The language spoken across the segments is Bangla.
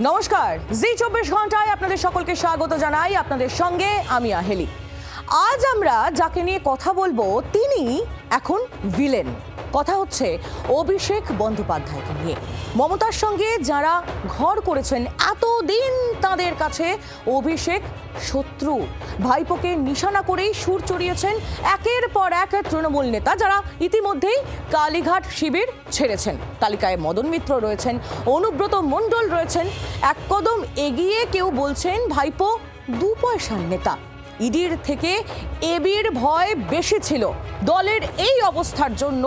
নমস্কার, জি 24 ঘন্টায় আপনাদের সকলকে স্বাগত জানাই। আপনাদের সঙ্গে আমি আহেলি। আজ আমরা যাকে নিয়ে কথা বলবো তিনি এখন ভিলেন। কথা হচ্ছে অভিষেক বন্দ্যোপাধ্যায়কে নিয়ে। মমতার সঙ্গে যারা ঘর করেছেন এতদিন তাদের কাছে অভিষেক শত্রু। ভাইপোকে নিশানা করেই সুর চড়িয়েছেন একের পর এক তৃণমূল নেতা, যারা ইতিমধ্যেই কালীঘাট শিবির ছেড়েছেন। তালিকায় মদন মিত্র রয়েছেন, অনুব্রত মণ্ডল রয়েছেন। এক কদম এগিয়ে কেউ বলছেন ভাইপো দু পয়সার নেতা। ইডির থেকে এবির ভয় বেশি ছিল। দলের এই অবস্থার জন্য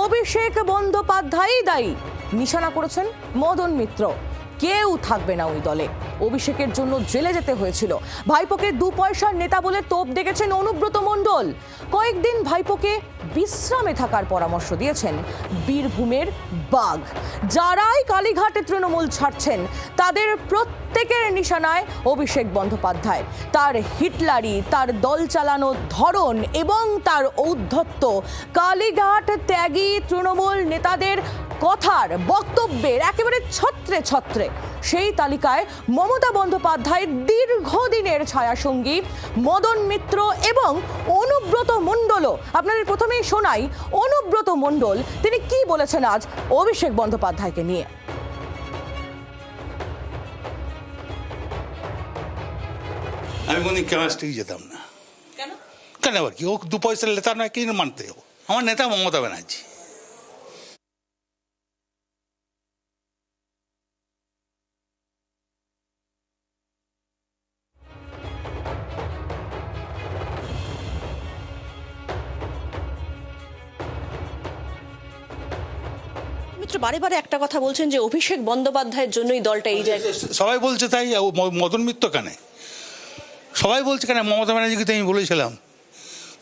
অভিষেক বন্দ্যোপাধ্যায়ই দায়ী। নিশানা করেছেন মদন মিত্র। কেউ থাকবে না ওই দলে। অভিষেকের জন্য জেলে যেতে হয়েছিল। ভাইপোকে দু পয়সার নেতা বলে তোপ দেখেছেন অনুব্রত মণ্ডল। কয়েকদিন ভাইপোকে বিশ্রামে থাকার পরামর্শ দিয়েছেন বীরভূমের বাঘ। যারাই কালীঘাটে তৃণমূল ছাড়ছেন তাদের প্রত্যেকের নিশানায় অভিষেক বন্দ্যোপাধ্যায়। তার হিটলারি, তার দল চালানোর ধরন এবং তার ঔদ্ধত্য কালীঘাট ত্যাগী তৃণমূল নেতাদের কথার বক্তব্যের একেবারে ছত্রে ছত্রে। সেই তালিকায় মমতা বন্দ্যোপাধ্যায়ের দীর্ঘদিনের ছায়াসঙ্গী মদন মিত্র এবং অনুব্রত মণ্ডলও। আপনাদের প্রথমেই শোনাই অনুব্রত মণ্ডল তিনি কি বলেছেন আজ অভিষেক বন্দ্যোপাধ্যায়কে নিয়ে। আমি কোনদিন কেমিস্ট্রি যেতাম না। কেন আবার কি ও দু পয়সার নেতা নয়, কি মানতে যাবো? আমার নেতা মমতা ব্যানার্জি। মিত্র বারে বারে একটা কথা বলছেন যে অভিষেক বন্দ্যোপাধ্যায়ের জন্যই দলটা এই জায়গায়। সবাই বলছে তাই। মদন মিত্র কেন সবাই বলছে কেন? মমতা ব্যানার্জিকে তো আমি বলেছিলাম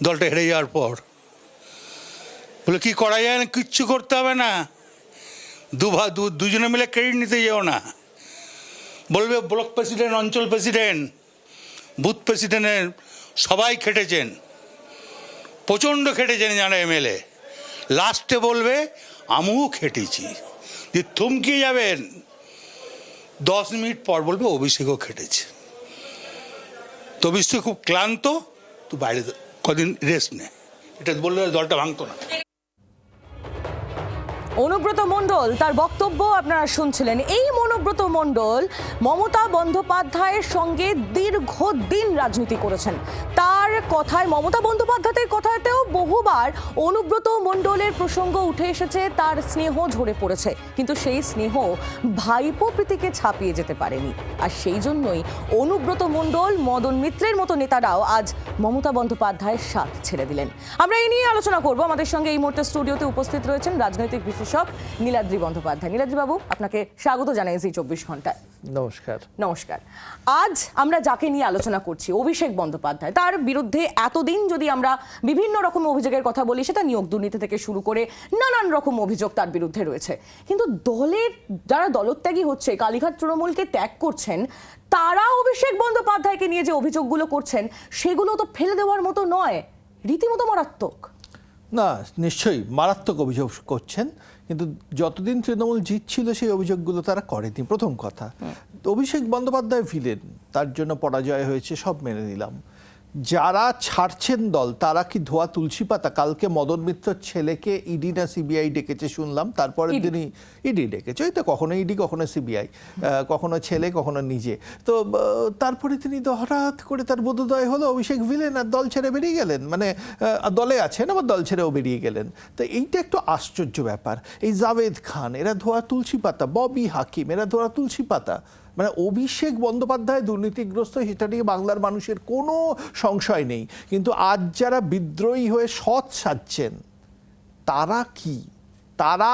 দলটা হেরে যাওয়ার পর, বলে কি করা যায় না, কিচ্ছু করতে হবে না, দুজনে মিলে ক্রেডিট নিতে যেও না। বলবে ব্লক প্রেসিডেন্ট, অঞ্চল প্রেসিডেন্ট, বুথ প্রেসিডেন্টের সবাই খেটেছেন, প্রচণ্ড খেটেছেন যারা এমএলএ। লাস্টে বলবে আমিও খেটেছি। যে থমকে যাবেন 10 মিনিট পর বলবে অভিষেকও খেটেছে। তো অভিষেক খুব ক্লান্ত, তুই বাইরে কদিন রেস্ট নে, এটা বললে দলটা ভাঙতো না। অনুব্রত মণ্ডল তার বক্তব্য আপনারা শুনছিলেন। এই অনুব্রত মণ্ডল মমতা বন্দ্যোপাধ্যায়ের সঙ্গে দীর্ঘদিন রাজনীতি করেছেন। তার কথায়, মমতা বন্দ্যোপাধ্যায়ের কথাতেও বহুবার অনুব্রত মণ্ডলের প্রসঙ্গ উঠে এসেছে। তার স্নেহ ঝরে পড়েছে, কিন্তু সেই স্নেহ ভাইপো প্রীতিকে ছাপিয়ে যেতে পারেনি। আর সেই জন্যই অনুব্রত মণ্ডল, মদন মিত্রের মতো নেতারাও আজ মমতা বন্দ্যোপাধ্যায়ের সাথ ছেড়ে দিলেন। আমরা এই নিয়ে আলোচনা করব। আমাদের সঙ্গে এই মুহূর্তে স্টুডিওতে উপস্থিত রয়েছেন রাজনৈতিক বিশেষজ্ঞ নীলাদ্রি বন্দ্যোপাধ্যায়। নীলাদ্রি বাবু, আপনাকে স্বাগত জানাই জি 24 ঘন্টায়। নমস্কার। নমস্কার। আজ আমরা যাকে নিয়ে আলোচনা করছি অভিষেক বন্দ্যোপাধ্যায়, তার বিরুদ্ধে এতদিন যদি আমরা বিভিন্ন রকম অভিযোগের কথা বলি, সেটা নিয়োগ দুর্নীতি থেকে শুরু করে নানান রকম অভিযোগ তার বিরুদ্ধে রয়েছে। কিন্তু দলের যারা দলত্যাগী হচ্ছে, কালীঘাট তৃণমূলকে ত্যাগ করছেন, তারা অভিষেক বন্দ্যোপাধ্যায়কে নিয়ে যে অভিযোগগুলো করছেন সেগুলো তো ফেলে দেওয়ার মতো নয়, রীতিমতো মারাত্মক। না, নিশ্চয়ই মারাত্মক অভিযোগ করছেন, কিন্তু যতদিন তৃণমূল জিতছিল সেই অভিযোগগুলো তারা করেনি। প্রথম কথা, অভিষেক বন্দ্যোপাধ্যায় ভিলেন, তার জন্য পরাজয় হয়েছে, সব মেনে নিলাম। যারা ছাড়ছেন দল তারা কি ধোয়া তুলসী পাতা? কালকে মদন মিত্রর ছেলেকে ইডি না সিবিআই ডেকেছে শুনলাম, তারপরে তিনি ইডি ডেকেছে। ওই তো কখনো ইডি, কখনো সিবিআই, কখনো ছেলে, কখনো নিজে। তো তারপরে তিনি তো হঠাৎ করে তার বোধোদয় হলো অভিষেক ভিলেন, আর দল ছেড়ে বেরিয়ে গেলেন। মানে দলে আছেন আবার দল ছেড়েও বেরিয়ে গেলেন। তো এইটা একটু আশ্চর্য ব্যাপার। এই জাভেদ খান, এরা ধোয়া তুলসী পাতা, ববি হাকিম, এরা ধোয়া তুলসী পাতা। মানে অভিষেক বন্দ্যোপাধ্যায় দুর্নীতিগ্রস্ত, সেটা নিয়ে বাংলার মানুষের কোনো সংশয় নেই। কিন্তু আজ যারা বিদ্রোহী হয়ে সৎ সাজছেন, তারা কি, তারা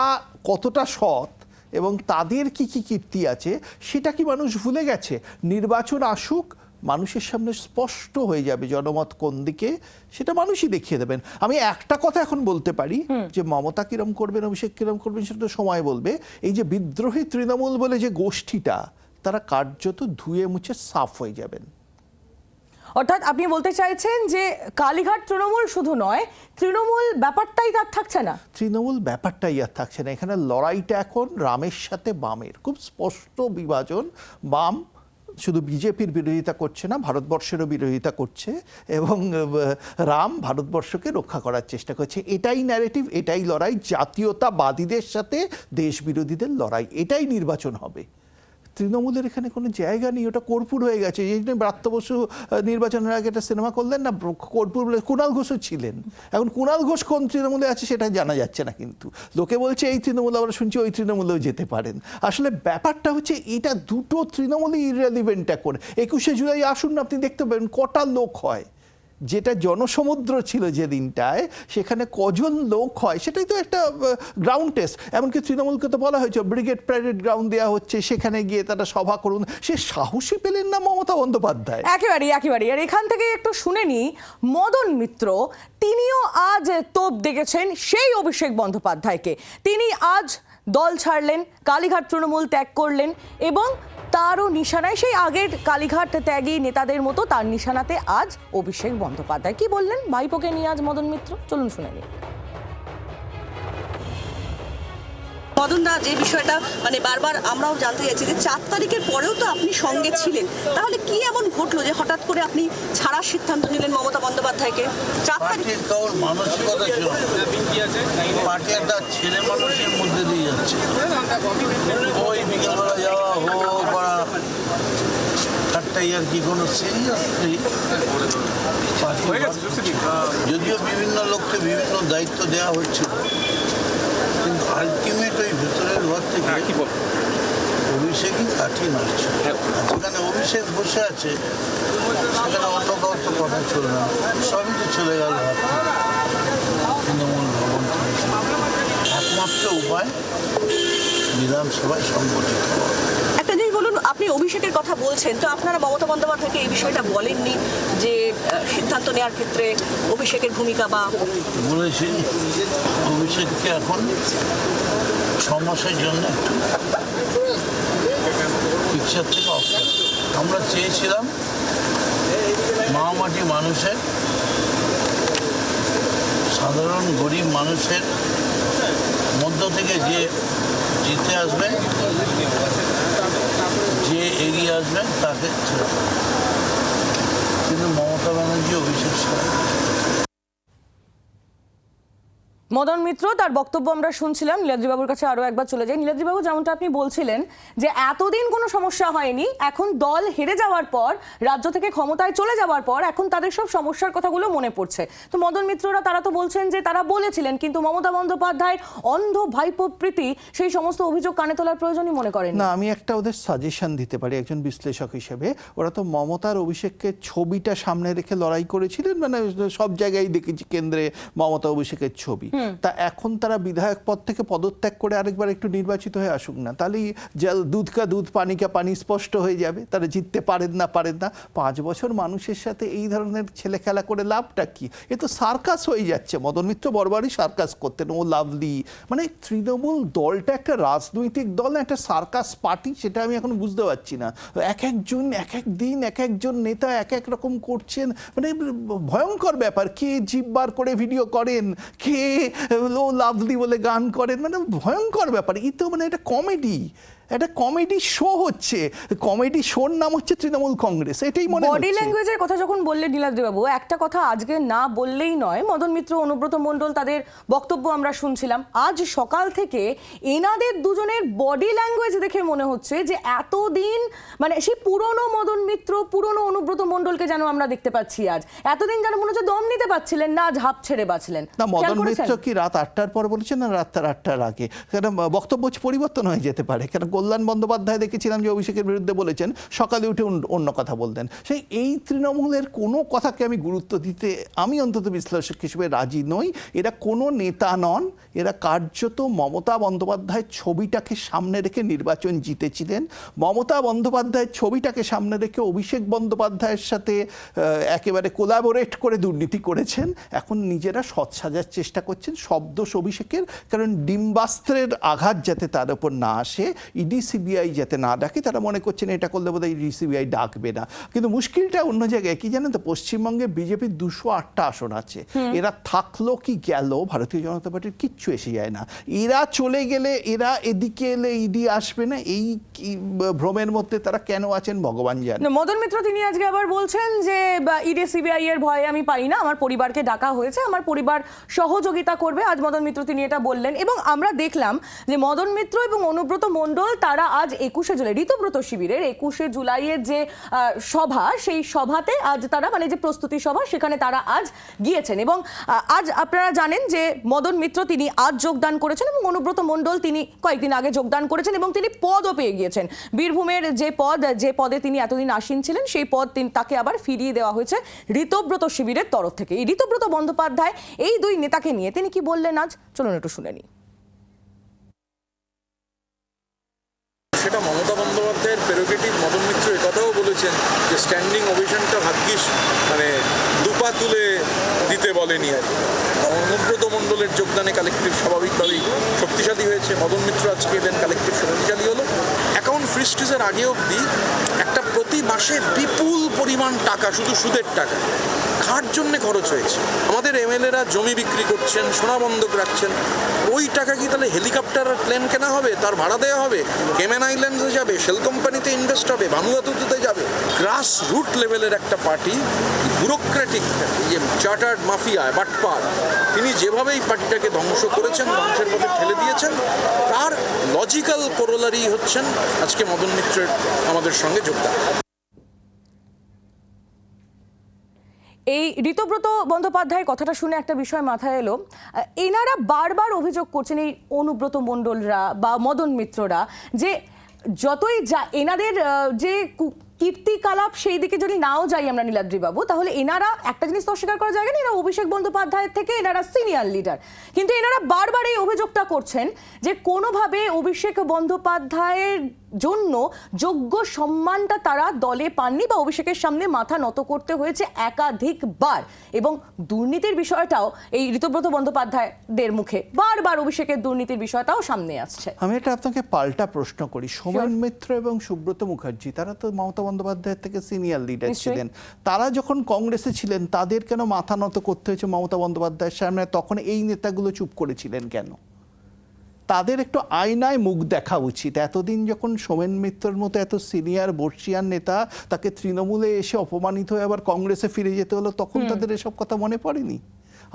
কতটা সৎ এবং তাদের কি কি কীর্তি আছে সেটা কি মানুষ ভুলে গেছে? নির্বাচন আসুক, মানুষের সামনে স্পষ্ট হয়ে যাবে জনমত কোন দিকে, সেটা মানুষই দেখিয়ে দেবেন। আমি একটা কথা এখন বলতে পারি যে মমতা কিরম করবেন, অভিষেক কিরম করবেন, সেটা তো সময় বলবে। এই যে বিদ্রোহী তৃণমূল বলে যে গোষ্ঠীটা, তারা কার্যত ধুয়ে মুছে সাফ হয়ে যাবেন। অর্থাৎ আপনি বলতে চাইছেন যে কালীঘাট তৃণমূল শুধু নয়, তৃণমূল ব্যাপারটাই তার থাকছে না। তৃণমূল ব্যাপারটাই আর থাকছে না। এখানে লড়াইটা এখন রামের সাথে বামের, খুব স্পষ্ট বিভাজন। বাম শুধু বিজেপির বিরোধিতা করছে না, ভারতবর্ষেরও বিরোধিতা করছে, এবং রাম ভারতবর্ষকে রক্ষা করার চেষ্টা করছে। এটাই ন্যারেটিভ, এটাই লড়াই। জাতীয়তাবাদীদের সাথে দেশ বিরোধীদের লড়াই, এটাই নির্বাচন হবে। তৃণমূলের এখানে কোনো জায়গা নেই, ওটা কর্পূর হয়ে গেছে। এই জন্য ব্রাত্য বসু নির্বাচনের আগে একটা সিনেমা করলেন না, কর্পূর বলে। কুণাল ঘোষও ছিলেন। এখন কুণাল ঘোষ কোন তৃণমূলে আছে সেটা জানা যাচ্ছে না, কিন্তু লোকে বলছে এই তৃণমূল, আমরা শুনছি ওই তৃণমূলেও যেতে পারেন। আসলে ব্যাপারটা হচ্ছে এটা দুটো তৃণমূলই ইররেলিভেন্ট এখন। 21শে জুলাই আসুন না, আপনি দেখতে পাবেন কটা লোক হয়। যেটা জনসমুদ্র ছিল যে দিনটায়, সেখানে কজন লোক হয় সেটাই তো একটা গ্রাউন্ড টেস্ট। এমনকি তৃণমূলকে তো বলা হয়েছে ব্রিগেড প্যারেড গ্রাউন্ড দেওয়া হচ্ছে, সেখানে গিয়ে তারা সভা করুন। সে সাহসী পেলেন না মমতা বন্দ্যোপাধ্যায়। একেবারেই। আর এখান থেকে একটু শুনে নি মদন মিত্র, তিনিও আজ তোপ দেখেছেন সেই অভিষেক বন্দ্যোপাধ্যায়কে। তিনি আজ দল ছাড়লেন, কালীঘাট তৃণমূল ত্যাগ করলেন, এবং তারও নিশানায় সেই আগের কালীঘাট ত্যাগী নেতাদের মতো তার নিশানাতে আজ অভিষেক বন্দ্যোপাধ্যায়। কি বললেন ভাইপোকে নিয়ে আজ মদন মিত্র, চলুন শুনে নিই। মদন দা, যে বিষয়টা মানে বারবার আমরাও জানতে চাইছি যে 4 তারিখের পরেও তো আপনি সঙ্গে ছিলেন, তাহলে কি এমন ঘটলো যে হঠাৎ করে আপনি ছাড়ার সিদ্ধান্ত নিলেন মমতা বন্দ্যোপাধ্যায়কে? 4 তারিখ পার্টির কেবল মানসিকতা ছিল, পার্টি একটা ছেলে মানুষের মধ্যে দিয়ে যাচ্ছে। ওই বিকেলবেলা যাওয়া, হো করা, ঠাট্টাই আর কি, কোনো সিরিয়াসলি যদিও বিভিন্ন লোককে বিভিন্ন দায়িত্ব দেওয়া হচ্ছিল, কিন্তু আলটিমেট ওই ভেতরের ঘর থেকে অভিষেকই কাটিয়ে নাড়ছে। যেখানে অভিষেক বসে আছে সেখানে অন্য কাউ তো কথা চলে না, সবই তো চলে গেল হাত থেকে। তৃণমূল ভবন থেকে একমাত্র উপায় বিধানসভায় সংগঠিত হওয়া। একটা জিনিস বলুন, আপনি অভিষেকের কথা বলছেন, তো আপনারা মমতা বন্দ্যোপাধ্যায়কে এই বিষয়টা বলেননি যে সিদ্ধান্ত নেওয়ার ক্ষেত্রে অভিষেকের ভূমিকা? বা বলেছি অভিষেককে এখন 6 মাসের জন্য একটু পিকচার থেকে অফ। আমরা চেয়েছিলাম মাটি মানুষের, সাধারণ গরিব মানুষের মধ্য থেকে যে জিতে আসবেন, যে এগিয়ে আসবেন তাকে ছেড়ে। কিন্তু মমতা ব্যানার্জি অভিষেক মদন মিত্র তার বক্তব্য আমরা শুনছিলাম। নীলাদ্রিবাবুর কাছে আরো একবার চলে যাই। নীলাদ্রিবাবু, যেমনটা আপনি বলছিলেন যে এতদিন কোনো সমস্যা হয়নি, এখন দল হেরে যাওয়ার পর, রাজ্য থেকে ক্ষমতায় চলে যাওয়ার পর এখন তাদের সব সমস্যার কথাগুলো মনে পড়ছে। তো মদন মিত্ররা তারা তো বলছেন যে তারা বলেছিলেন, কিন্তু মমতা বন্দ্যোপাধ্যায়ের অন্ধ ভাইপো প্রীতি সেই সমস্ত অভিযোগ কানে তোলার প্রয়োজনই মনে করেন না। আমি একটা ওদের সাজেশন দিতে পারি একজন বিশ্লেষক হিসেবে। ওরা তো মমতার অভিষেককে ছবিটা সামনে রেখে লড়াই করেছিলেন, মানে সব জায়গায় দেখেছি কেন্দ্রে মমতা অভিষেকের ছবি। তা এখন তারা বিধায়ক পদ থেকে পদত্যাগ করে আরেকবার একটু নির্বাচিত হয়ে আসুক না, তাহলেই দুধ কা দুধ পানি কা পানি স্পষ্ট হয়ে যাবে। তারা জিততে পারেন না। 5 বছর মানুষের সাথে এই ধরনের ছেলে খেলা করে লাভটা কি? এ তো সার্কাস হয়ে যাচ্ছে। মদন মিত্র বরাবরই সার্কাস করতেন, ও লাভলি। মানে তৃণমূল দলটা একটা রাজনৈতিক দল না একটা সার্কাস পার্টি, সেটা আমি এখন বুঝতে পারছি না। এক একজন এক এক দিন এক একজন নেতা এক এক রকম করছেন, মানে ভয়ঙ্কর ব্যাপার। কে জিভ বার করে ভিডিও করেন, কে লো লাভলি বলে গান করেন, মানে ভয়ঙ্কর ব্যাপার। এই তো মানে এটা কমেডি, একটা কমেডি শো হচ্ছে। কমেডি শোর নাম হচ্ছে তৃণমূল কংগ্রেস, এটাই মনে হচ্ছে। বডি ল্যাঙ্গুয়েজের কথা যখন বললেন নীলাদ্রিবাবু, একটা কথা আজকে না বললেই নয়। মদন মিত্র, অনুব্রত মণ্ডল, তাদের বক্তব্য আমরা শুনছিলাম। আজ সকাল থেকে এনাদের দুজনের বডি ল্যাঙ্গুয়েজ দেখে মনে হচ্ছে যে এতদিন মানে সেই পুরনো মদন মিত্র, পুরনো অনুব্রত মণ্ডলকে যেন আমরা দেখতে পাচ্ছি আজ। এতদিন যেন মনে হচ্ছে দম নিতে পারছিলেন না, ঝাঁপ ছেড়ে বাঁচলেন। না, মদন মিত্র কি রাত 8টার পর বলেছেন না রাত 8টার আগে? কেন বক্তব্য পরিবর্তন হয়ে যেতে পারে। কেন কল্যাণ বন্দ্যোপাধ্যায় দেখেছিলাম যে অভিষেকের বিরুদ্ধে বলেছেন, সকালে উঠে অন্য কথা বলতেন। সেই এই তৃণমূলের কোনো কথাকে আমি গুরুত্ব দিতে আমি অন্তত বিশ্লেষক হিসেবে রাজি নই। এরা কোনো নেতা নন, এরা কার্যত মমতা বন্দ্যোপাধ্যায়ের ছবিটাকে সামনে রেখে নির্বাচন জিতেছিলেন। মমতা বন্দ্যোপাধ্যায়ের ছবিটাকে সামনে রেখে অভিষেক বন্দ্যোপাধ্যায়ের সাথে একেবারে কোলাবোরেট করে দুর্নীতি করেছেন। এখন নিজেরা সৎ সাজার চেষ্টা করছেন। শব্দ অভিষেকের, কারণ ডিম্বাস্ত্রের আঘাত যাতে তার উপর না আসে। ইডি সিবিআই যাতে না ডাকে, তারা মনে করছেন এটা করলে বোধহয় ইডি সিবিআই ডাকবে না। কিন্তু মুশকিলটা অন্য জায়গায় কি জানেন তো, পশ্চিমবঙ্গে বিজেপির 208টা আসন আছে, এরা থাকলো কি গেল ভারতীয় জনতা পার্টির কিচ্ছু এসে যায় না। এরা চলে গেলে, এরা এদিকে এলে ইডি আসবে না, এই ভ্রমের মধ্যে তারা কেন আছেন ভগবান জানে। মদন মিত্র তিনি আজকে আবার বলছেন যে ইডি সিবিআই এর ভয়ে আমি পাই না, আমার পরিবারকে ডাকা হয়েছে, আমার পরিবার সহযোগিতা করবে। আজ মদন মিত্র তিনি এটা বললেন এবং আমরা দেখলাম যে মদন মিত্র এবং অনুব্রত মণ্ডল তারা আজ 21শে জুলাই ঋতব্রত শিবিরের 21শে জুলাইয়ের যে সভা, সেই সভাতে আজ তারা মানে যে প্রস্তুতি সভা, সেখানে তারা আজ গিয়েছেন এবং আজ আপনারা জানেন যে মদন মিত্র তিনি আজ যোগদান করেছেন এবং অনুব্রত মণ্ডল তিনি কয়েকদিন আগে যোগদান করেছেন এবং তিনি পদও পেয়ে গিয়েছেন। বীরভূমের যে পদে তিনি এতদিন আসীন ছিলেন, সেই পদ তাকে আবার ফিরিয়ে দেওয়া হয়েছে ঋতব্রত শিবিরের তরফ থেকে। এই ঋতব্রত বন্দ্যোপাধ্যায় এই দুই নেতাকে নিয়ে তিনি কি বললেন আজ, চলুন একটু শুনে নিই। সেটা মমতা বন্দ্যোপাধ্যায়ের প্রেরোগেটিভ। মদন মিত্র একথাও বলেছেন যে স্ট্যান্ডিং ওভেশনটা ভাগ্যিস মানে দুপা তুলে দিতে বলেনি আর কি। অনুব্রত মণ্ডলের যোগদানে কালেকটিভ স্বাভাবিকভাবেই শক্তিশালী হয়েছে। মদন মিত্র আজকে এলেন, কালেকটিভ শক্তিশালী হলো। অ্যাকাউন্ট ফ্রিস্টিসের আগে অবধি একটা প্রতি মাসে বিপুল পরিমাণ টাকা, শুধু সুদের টাকা কার জন্য খরচ হয়েছে। আমাদের এমএলএরা জমি বিক্রি করছেন, সোনা বন্ধক রাখছেন। ওই টাকা কি তাহলে হেলিকপ্টার আর প্লেন কেনা হবে, তার ভাড়া দেওয়া হবে, কেমেন আইল্যান্ডসে যাবে, শেল কোম্পানিতে ইনভেস্ট হবে, ভানুয়াতুতুতে যাবে। গ্রাস রুট লেভেলের একটা পার্টি, ব্যুরোক্রেটিক যে চার্টার্ড মাফিয়া বাটপার, তিনি যেভাবেই পার্টিটাকে ধ্বংস করেছেন, ধ্বংসের পথে ঠেলে দিয়েছেন, তার লজিক্যাল কোরোলারি হচ্ছেন আজকে মদন মিত্রের আমাদের সঙ্গে যোগদান। এই ঋতব্রত বন্দ্যোপাধ্যায় কথাটা শুনে একটা বিষয় মাথায় এলো, এনারা বারবার অভিযোগ করছেন, এই অনুব্রত মণ্ডলরা বা মদন মিত্ররা, যে যতই যা এনাদের যে কীর্তিকলাপ সেই দিকে যদি নাও যাই আমরা নীলাদ্রি বাবু, তাহলে এনারা একটা জিনিস তো অস্বীকার করা যায় না, এনারা অভিষেক বন্দ্যোপাধ্যায়ের থেকে এনারা সিনিয়র লিডার। কিন্তু এনারা বারবার এই অভিযোগটা করছেন যে কোনোভাবে অভিষেক বন্দ্যোপাধ্যায়ের জন্য যোগ্য সম্মানটা তারা দলে পাননি বা অভিষেকের সামনে মাথা নত করতে হয়েছে একাধিকবার। এবং দুর্নীতির বিষয়টাও এই ঋতব্রত বন্দ্যোপাধ্যায়দের মুখে বারবার অভিষেকের দুর্নীতির বিষয়টাও সামনে আসছে। আমি এটা আপনাকে পাল্টা প্রশ্ন করি, সোমেন মিত্র এবং সুব্রত মুখার্জি তারা তো মমতা বন্দ্যোপাধ্যায়ের থেকে সিনিয়র লিডার ছিলেন, তারা যখন কংগ্রেসে ছিলেন তাদের কেন মাথা নত করতে হয়েছে মমতা বন্দ্যোপাধ্যায়ের সামনে? তখন এই নেতাগুলো চুপ করেছিলেন কেন? তাদের একটু আয়নায় মুখ দেখা উচিত। এতদিন যখন সোমেন মিত্রের মতো এত সিনিয়র বর্ষিয়ান নেতা, তাকে তৃণমূলে এসে অপমানিত হয়ে আবার কংগ্রেসে ফিরে যেতে হলো, তখন তাদের এসব কথা মনে পড়েনি?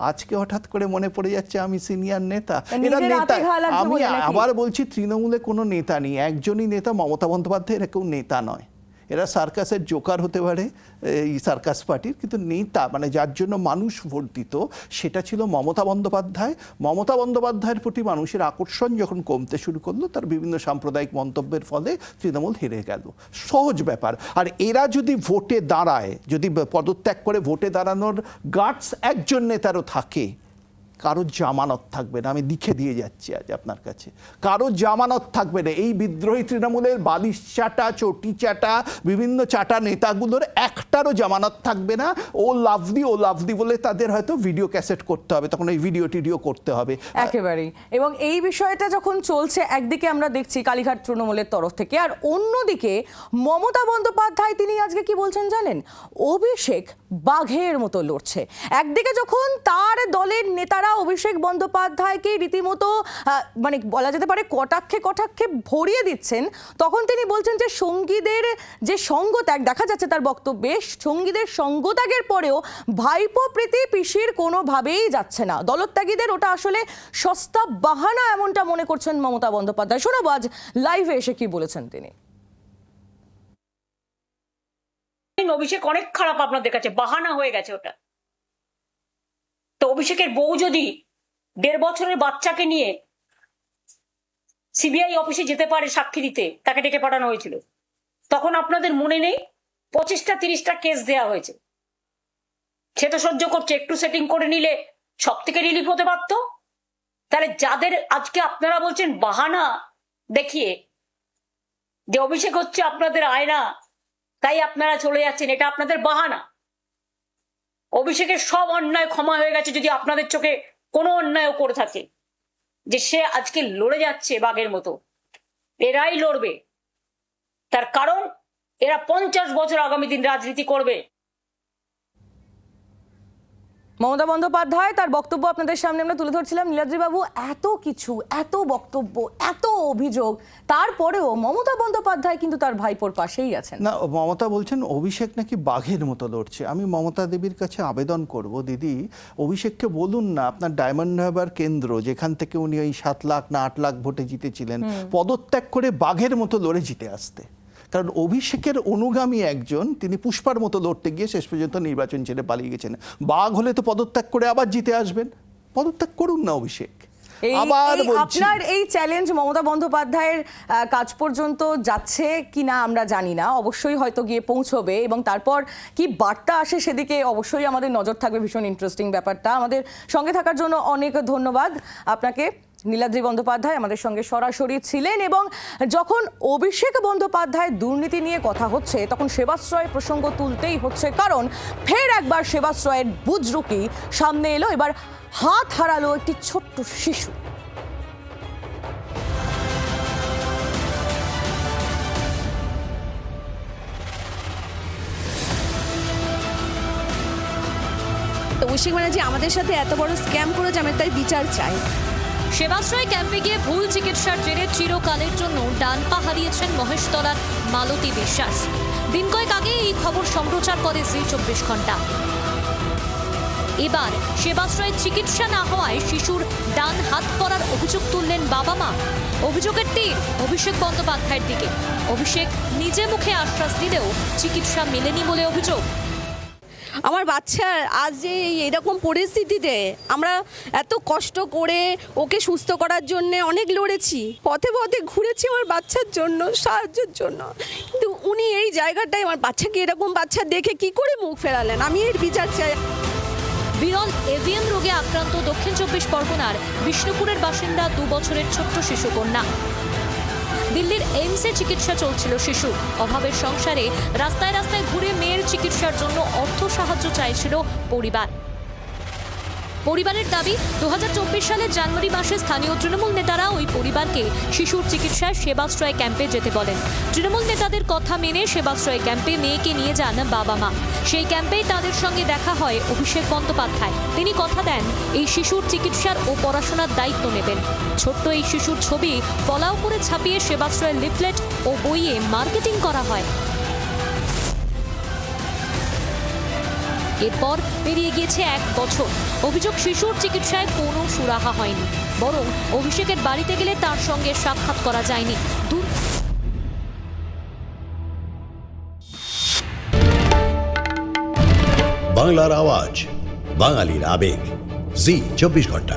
আজকে হঠাৎ করে মনে পড়ে যাচ্ছে আমি সিনিয়র নেতা। এরা নেতা, আমি আবার বলছি তৃণমূলে কোনো নেতা নেই, একজনই নেতা মমতা বন্দ্যোপাধ্যায়, এরা কেউ নেতা নয়। এরা সার্কাসের জোকার হতে পারে এই সার্কাস পার্টির, কিন্তু নেতা মানে যার জন্য মানুষ ভোট দিত সেটা ছিল মমতা বন্দ্যোপাধ্যায়। মমতা বন্দ্যোপাধ্যায়ের প্রতি মানুষের আকর্ষণ যখন কমতে শুরু করলো, তার বিভিন্ন সাম্প্রদায়িক মন্তব্যের ফলে তৃণমূল হেরে গেল। সহজ ব্যাপার। আর এরা যদি ভোটে দাঁড়ায়, যদি পদত্যাগ করে ভোটে দাঁড়ানোর গাটস একজন নেতারও থাকে, কারো জামানত থাকবে না। আমি লিখে দিয়ে যাচ্ছি আজ আপনার কাছে, কারো জামানত থাকবে না। এই বিদ্রোহী তৃণমূলের বালিশ চাটা, চটি চাটা, বিভিন্ন চাটা নেতাগুলোর একটারও জামানত থাকবে না। ও লাভলি বলে তাদের হয়তো ভিডিও ক্যাসেট করতে হবে, তখন এই ভিডিও টিডিও করতে হবে একেবারেই। এবং এই বিষয়টা যখন চলছে, একদিকে আমরা দেখছি কালীঘাট তৃণমূলের তরফ থেকে, আর অন্যদিকে মমতা বন্দ্যোপাধ্যায় তিনি আজকে কি বলছেন জানেন? অভিষেক বাঘের মতো লড়ছে। একদিকে যখন তার দলের নেতারা অভিষেক বন্দ্যোপাধ্যায়কে রীতিমতো মানে বলা যেতে পারে কটাক্ষে ভরিয়ে দিচ্ছেন, তখন তিনি বলছেন যে সঙ্গীদের যে সঙ্গত্যাগ দেখা যাচ্ছে তার বক্তব্যে, সঙ্গীদের সঙ্গত্যাগের পরেও ভাইপো প্রীতি পিসির কোনোভাবেই যাচ্ছে না, দলত্যাগীদের ওটা আসলে সস্তা বাহানা, এমনটা মনে করছেন মমতা বন্দ্যোপাধ্যায়। শোনাবো আজ লাইভে এসে কি বলেছেন তিনি। অভিষেক অনেক খারাপ আপনাদের কাছে, বাহানা হয়ে গেছে ওটা। তো অভিষেকের বউ যদি 1.5 বছরের বাচ্চাকে নিয়ে সিবিআই অফিসে যেতে পারে সাক্ষী দিতে, তাকে ডেকে পাঠানো হয়েছিল, তখন আপনাদের মনে নেই 25টা 30টা কেস দেয়া হয়েছে। সে তো সহ্য করছে, একটু সেটিং করে নিলে সব থেকে রিলিফ হতে পারত। তাহলে যাদের আজকে আপনারা বলছেন বাহানা দেখিয়ে যে অভিষেক হচ্ছে আপনাদের আয়না, তাই আপনারা চলে যাচ্ছেন, এটা আপনাদের বাহানা। অভিষেকের সব অন্যায় ক্ষমা হয়ে গেছে যদি আপনাদের চোখে কোনো অন্যায়ও করে থাকে, যে সে আজকে লড়ে যাচ্ছে বাঘের মতো। এরাই লড়বে। তার কারণ এরা 50 বছর আগামী দিন রাজনীতি করবে। মমতা বন্দ্যোপাধ্যায় তার বক্তব্য আপনাদের সামনে আমরা তুলে ধরছিলাম। নীলাদ্রি বাবু, এত কিছু, এত বক্তব্য, এত অভিযোগ, তারপরেও মমতা বন্দ্যোপাধ্যায় কিন্তু তার ভাইপোর পাশেই আছেন। না, মমতা বলছেন অভিষেক নাকি বাঘের মতো লড়ছে। আমি মমতা দেবীর কাছে আবেদন করব, দিদি অভিষেককে বলুন না আপনার ডায়মন্ড হারবার কেন্দ্র, যেখান থেকে উনি ওই 7 লাখ না 8 লাখ ভোটে জিতেছিলেন, পদত্যাগ করে বাঘের মতো লড়ে জিতে আসতে। কারণ অভিষেকের অনুগামী একজন, তিনি পুষ্পার মতো লড়তে গিয়ে শেষ পর্যন্ত নির্বাচন ছেড়ে পালিয়ে গেছেন। বাঘ হলে তো পদত্যাগ করে আবার জিতে আসবেন। পদত্যাগ করুন না অভিষেক। আবার বলছি, আপনার এই চ্যালেঞ্জ মমতা বন্দ্যোপাধ্যায়ের কাজ পর্যন্ত যাচ্ছে কিনা আমরা জানি না, অবশ্যই হয়তো গিয়ে পৌঁছবে এবং তারপর কি বার্তা আসে সেদিকে অবশ্যই আমাদের নজর থাকবে। ভীষণ ইন্টারেস্টিং ব্যাপারটা। আমাদের সঙ্গে থাকার জন্য অনেক ধন্যবাদ আপনাকে। নীলাদ্রি বন্দ্যোপাধ্যায় আমাদের সঙ্গে সরাসরি ছিলেন এবং যখন অভিষেক বন্দ্যোপাধ্যায় দুর্নীতি নিয়ে কথা হচ্ছে তখন সেবাশ্রয় প্রসঙ্গ তুলতেই হচ্ছে, কারণ ফের একবার সেবাশ্রয়ের বুজরুকি সামনে এলো। এবার হাত হারালো একটি ছোট্ট শিশু। অভিষেক ব্যানার্জি আমাদের সাথে এত বড় স্ক্যাম করেছে, আমি তাই বিচার চাই। সেবাশ্রয় ক্যাম্পে গিয়ে ভুল চিকিৎসার জেরে চিরকালের জন্য ডান পা হারিয়েছেন মহেশতলার মালতী বিশ্বাস। দিন কয়েক আগে এই খবর সম্প্রচার করে জি 24 ঘন্টা। এবার সেবাশ্রয়ের চিকিৎসা না হওয়ায় শিশুর ডান হাত পড়ার অভিযোগ তুললেন বাবা মা। অভিযোগের তীর অভিষেক বন্দ্যোপাধ্যায়ের দিকে। অভিষেক নিজে মুখে আশ্বাস দিলেও চিকিৎসা মেলেনি বলে অভিযোগ। আমার বাচ্চা আজ যে এরকম পরিস্থিতিতে, আমরা এত কষ্ট করে ওকে সুস্থ করার জন্য অনেক লড়েছি, পথে পথে ঘুরেছি আমার বাচ্চার জন্য, সাহায্যের জন্য, কিন্তু উনি এই জায়গাটায় আমার বাচ্চাকে এরকম বাচ্চা দেখে কি করে মুখ ফেরালেন? আমি এর বিচার চাই। বিরল এভিএন রোগে আক্রান্ত দক্ষিণ 24 পরগনার বিষ্ণুপুরের বাসিন্দা 2 বছরের ছোট্ট শিশু কন্যা। দিল্লির এইমসে চিকিৎসা চলছিল শিশু। অভাবের সংসারে রাস্তায় রাস্তায় ঘুরে মেয়ের চিকিৎসার জন্য অর্থ সাহায্য চাইছিল পরিবার। পরিবারের দাবি 2024 সালের জানুয়ারি মাসে স্থানীয় তৃণমূল নেতারা ওই পরিবারকে শিশুর চিকিৎসায় সেবাশ্রয় ক্যাম্পে যেতে বলেন। তৃণমূল নেতাদের কথা মেনে সেবাশ্রয় ক্যাম্পে মেয়েকে নিয়ে যান বাবা মা। সেই ক্যাম্পেই তাদের সঙ্গে দেখা হয় অভিষেক বন্দ্যোপাধ্যায়। তিনি কথা দেন এই শিশুর চিকিৎসার ও পড়াশোনার দায়িত্ব নেবেন। ছোট্ট এই শিশুর ছবি ফলাও করে ছাপিয়ে সেবাশ্রয়ের লিফলেট ও বইয়ে মার্কেটিং করা হয়। এরপর পেরিয়ে গিয়েছে 1 বছর। অভিযোগ শিশুর চিকিৎসায় কোনো সুরাহা হয়নি, বরং অভিষেকের বাড়িতে গেলে তার সঙ্গে সাক্ষাৎ করা যায়নি। বাংলার আওয়াজ, বাঙালির আবেগ, জি 24 ঘন্টা।